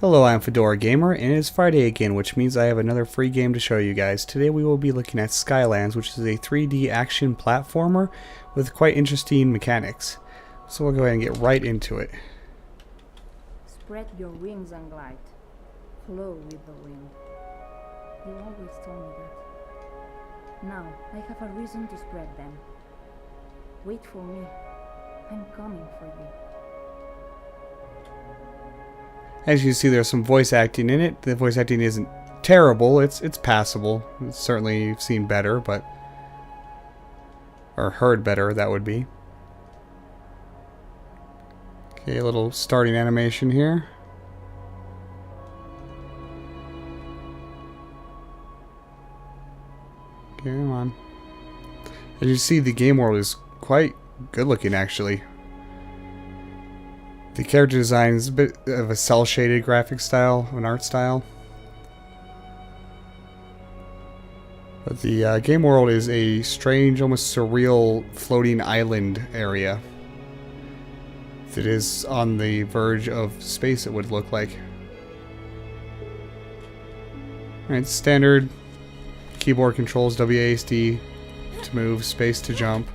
Hello, I'm FedoraG4mer, and it's Friday again, which means I have another free game to show you guys. Today we will be looking at Skylands, which is a 3D action platformer with quite interesting mechanics. So we'll go ahead and get right into it. Spread your wings and glide. Flow with the wind. You always told me that. Now I have a reason to spread them. Wait for me. I'm coming for you. As you see, there's some voice acting in it. The voice acting isn't terrible, it's passable. It's certainly you've seen better, but or heard better, that would be. Okay, a little starting animation here. Okay, come on. As you see, the game world is quite good looking, actually. The character design is a bit of a cel-shaded graphic style, an art style. But the game world is a strange, almost surreal floating island area that is on the verge of space, it would look like. Alright, standard keyboard controls, WASD to move, space to jump,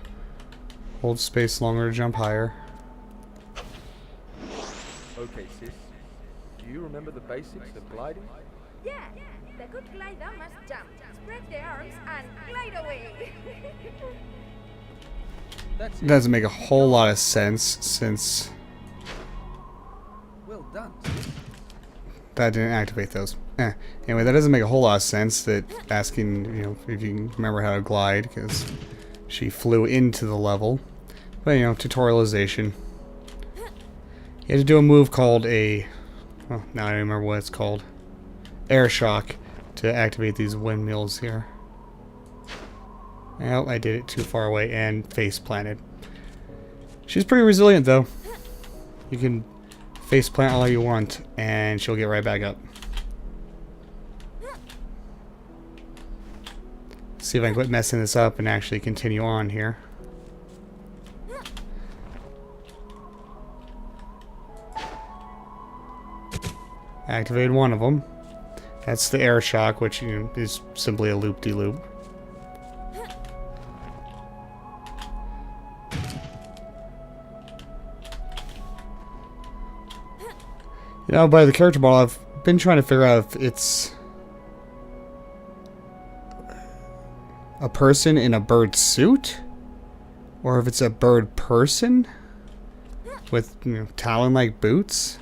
hold space longer to jump higher. Okay, sis. Do you remember the basics of gliding? Yeah, the good glider must jump, spread the arms, and glide away. That's It doesn't make a whole lot of sense since well done. that didn't activate those. Anyway, that doesn't make a whole lot of sense, that asking, if you can remember how to glide, because she flew into the level. But, tutorialization. You had to do a move called a... Oh, now I don't remember what it's called. Air shock to activate these windmills here. Well, I did it too far away and face planted. She's pretty resilient, though. You can face plant all you want, and she'll get right back up. See if I can quit messing this up and actually continue on here. Activated one of them. That's the air shock, which is simply a loop-de-loop. By the character model, I've been trying to figure out if it's a person in a bird suit, or if it's a bird person with talon-like boots.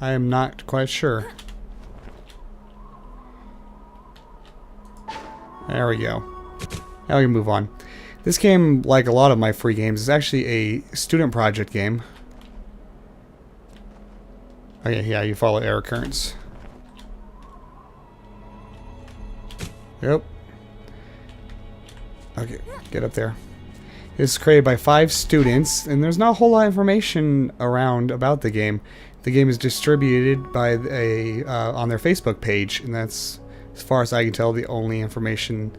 I am not quite sure. There we go. Now we can move on. This game, like a lot of my free games, is actually a student project game. Okay, yeah, you follow air currents. Yep. Okay, get up there. It's created by 5 students, and there's not a whole lot of information around about the game. The game is distributed by on their Facebook page, and that's, as far as I can tell, the only information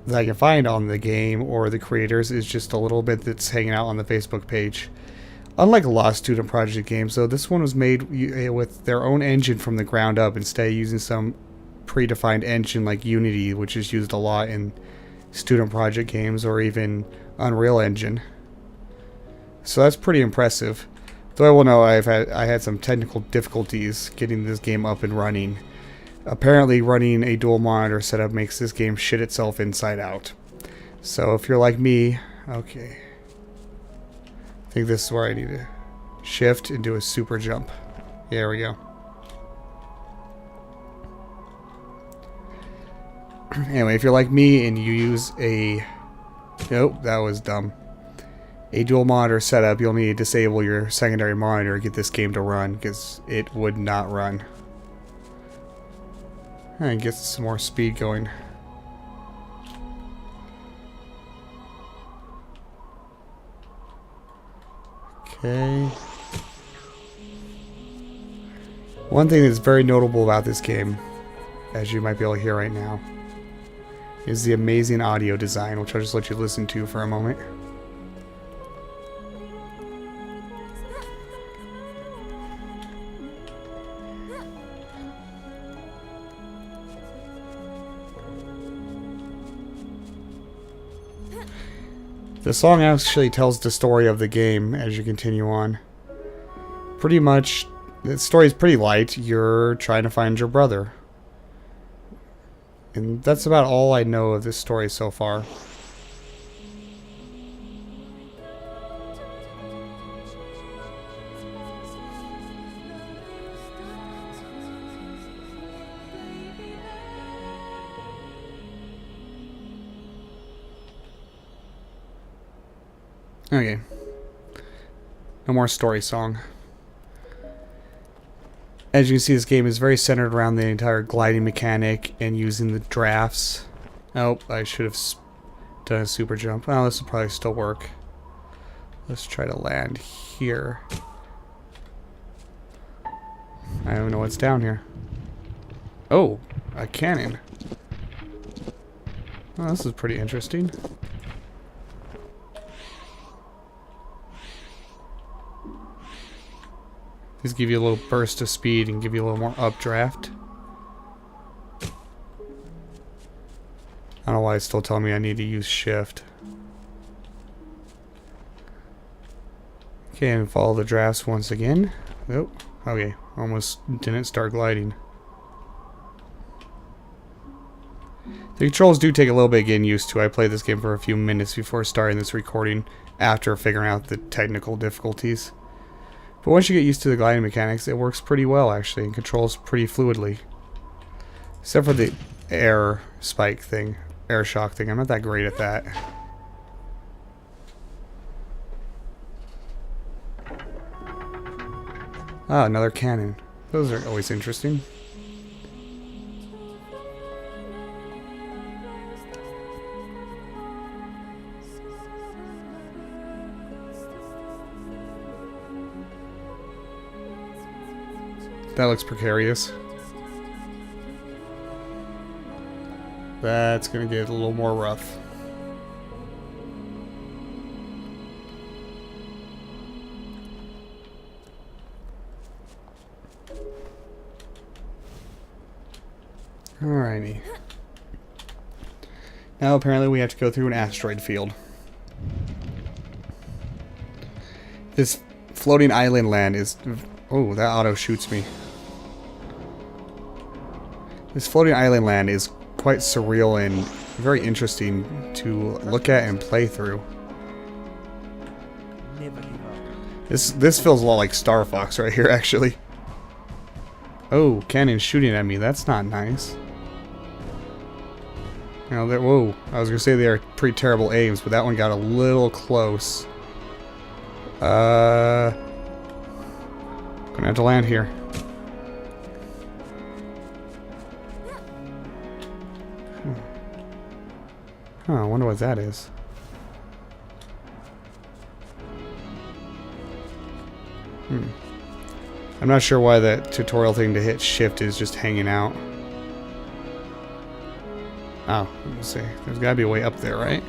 that I can find on the game or the creators is just a little bit that's hanging out on the Facebook page. Unlike a lot of student project games, though, this one was made with their own engine from the ground up instead of using some predefined engine like Unity, which is used a lot in student project games, or even Unreal Engine. So that's pretty impressive. Though I will know I had some technical difficulties getting this game up and running. Apparently running a dual monitor setup makes this game shit itself inside out. So if you're like me, okay. I think this is where I need to shift and do a super jump. There we go. Anyway, if you're like me and you use a... Nope, that was dumb. A dual monitor setup, you'll need to disable your secondary monitor to get this game to run, because it would not run. And get some more speed going. Okay. One thing that's very notable about this game, as you might be able to hear right now, is the amazing audio design, which I'll just let you listen to for a moment. The song actually tells the story of the game as you continue on. Pretty much, the story is pretty light. You're trying to find your brother. And that's about all I know of this story so far. Okay. No more story song. As you can see, this game is very centered around the entire gliding mechanic and using the drafts. Oh, I should have done a super jump. Oh, this will probably still work. Let's try to land here. I don't know what's down here. Oh, a cannon. Oh, this is pretty interesting. These give you a little burst of speed and give you a little more updraft. I don't know why it's still telling me I need to use shift. Okay, and follow the drafts once again. Oh, okay, almost didn't start gliding. The controls do take a little bit getting used to. I played this game for a few minutes before starting this recording after figuring out the technical difficulties. But once you get used to the gliding mechanics, it works pretty well actually and controls pretty fluidly. Except for the air spike thing, air shock thing. I'm not that great at that. Ah, another cannon. Those are always interesting. That looks precarious. That's gonna get a little more rough. Alrighty. Now apparently we have to go through an asteroid field. This floating island land is... Oh, that auto shoots me. This floating island land is quite surreal and very interesting to look at and play through. Never give up. This feels a lot like Star Fox right here, actually. Oh, cannon shooting at me. That's not nice. You know, whoa. I was gonna say they are pretty terrible aims, but that one got a little close. Gonna have to land here. Huh, I wonder what that is. I'm not sure why that tutorial thing to hit shift is just hanging out. Oh, let's see. There's gotta be a way up there, right?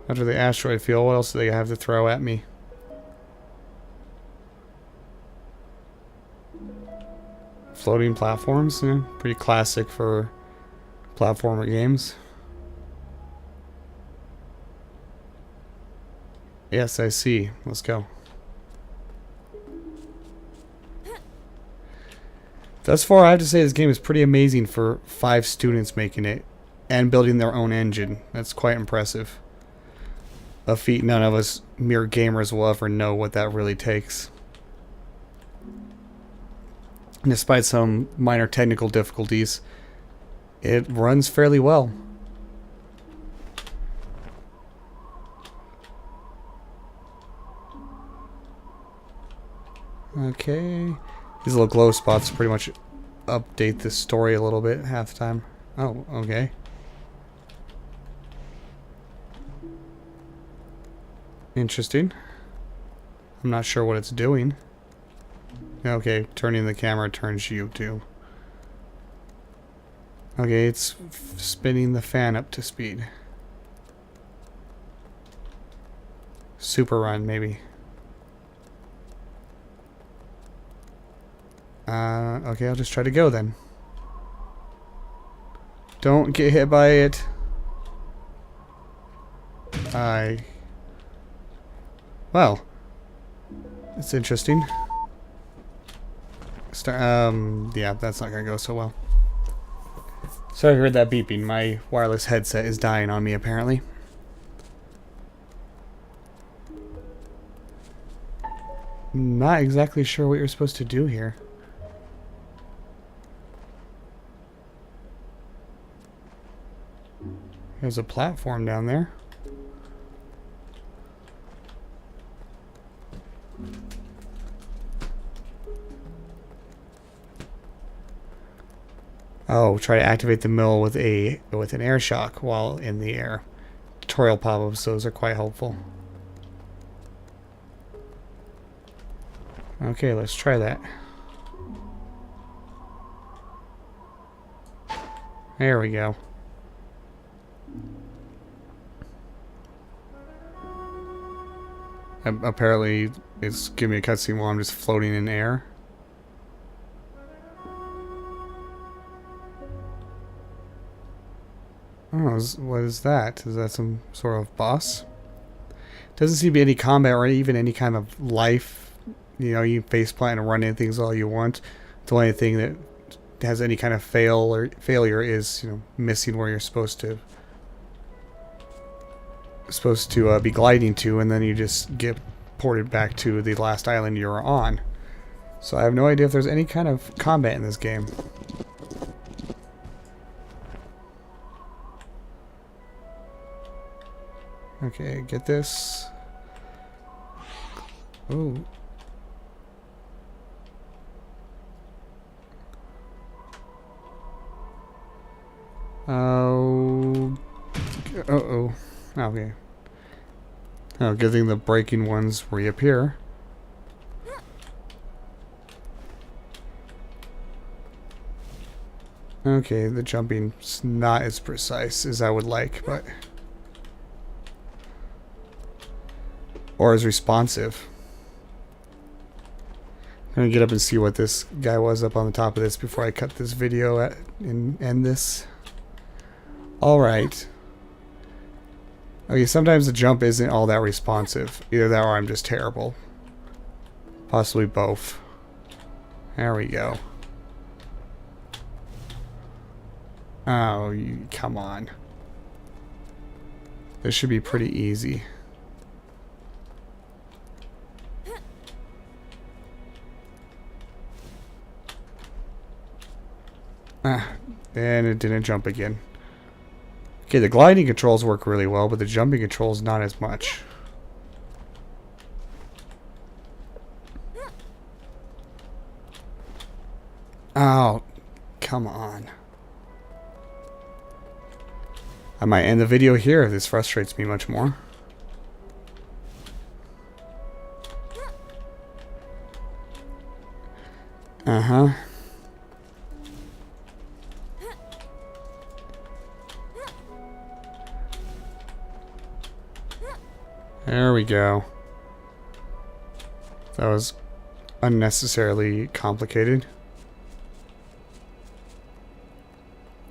After the asteroid field, what else do they have to throw at me? Floating platforms, yeah, pretty classic for platformer games. Yes, I see. Let's go. Thus far, I have to say this game is pretty amazing for 5 students making it and building their own engine. That's quite impressive. A feat none of us mere gamers will ever know what that really takes. Despite some minor technical difficulties, it runs fairly well. Okay. These little glow spots pretty much update the story a little bit half the time. Oh, okay. Interesting. I'm not sure what it's doing. Okay, turning the camera turns you too. Okay, it's spinning the fan up to speed. Super run, maybe. Okay, I'll just try to go then. Don't get hit by it. Well, it's interesting. Yeah, that's not gonna go so well. Sorry, I heard that beeping. My wireless headset is dying on me, apparently. Not exactly sure what you're supposed to do here. There's a platform down there. Oh, try to activate the mill with an air shock while in the air. Tutorial pop-ups, those are quite helpful. Okay, let's try that. There we go. Apparently, it's giving me a cutscene while I'm just floating in air. Oh, what is that? Is that some sort of boss? Doesn't seem to be any combat or even any kind of life. You know, you faceplant and run into things all you want. The only thing that has any kind of failure is, you know, missing where you're supposed to be gliding to, and then you just get ported back to the last island you're on. So I have no idea if there's any kind of combat in this game. Okay, get this. Ooh. Oh. Uh-oh. Okay. Oh, good thing the breaking ones reappear. Okay, the jumping's not as precise as I would like, but... or as responsive. I'm gonna get up and see what this guy was up on the top of this before I cut this video and end this. Alright. Okay, sometimes the jump isn't all that responsive. Either that or I'm just terrible. Possibly both. There we go. Oh, come on. This should be pretty easy. And it didn't jump again. Okay, the gliding controls work really well, but the jumping controls not as much. Oh, come on. I might end the video here if this frustrates me much more. Uh-huh. There we go. That was unnecessarily complicated.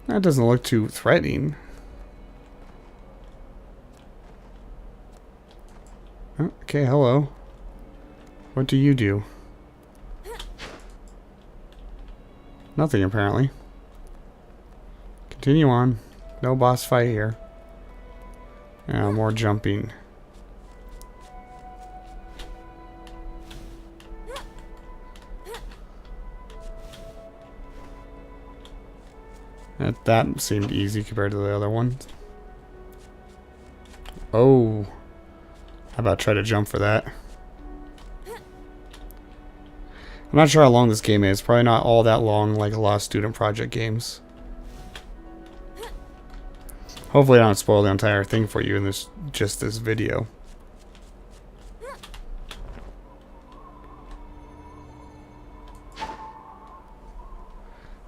That doesn't look too threatening. Oh, okay, hello. What do you do? Nothing, apparently. Continue on. No boss fight here. Yeah, more jumping. That seemed easy compared to the other one. Oh. How about try to jump for that? I'm not sure how long this game is. Probably not all that long like a lot of student project games. Hopefully I don't spoil the entire thing for you in just this video.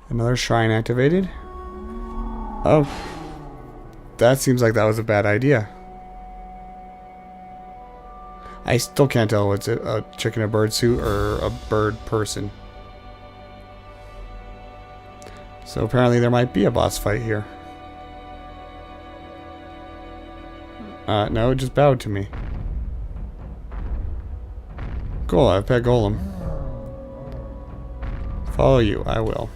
Another shrine activated. Oh. That seems like that was a bad idea. I still can't tell if it's a chicken in a bird suit or a bird person. So apparently there might be a boss fight here. No, it just bowed to me. Cool, I have Pet Golem. Follow you, I will.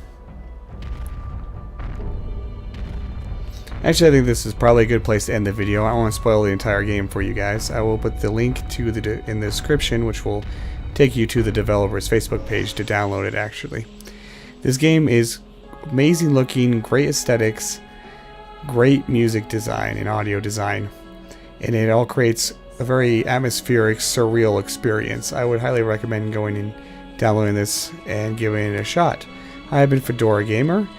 Actually, I think this is probably a good place to end the video. I don't want to spoil the entire game for you guys. I will put the link to in the description, which will take you to the developer's Facebook page to download it, actually. This game is amazing looking, great aesthetics, great music design and audio design, and it all creates a very atmospheric, surreal experience. I would highly recommend going and downloading this and giving it a shot. I have been FedoraG4mer.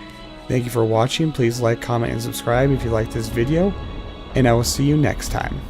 Thank you for watching. Please like, comment, and subscribe if you like this video, and I will see you next time.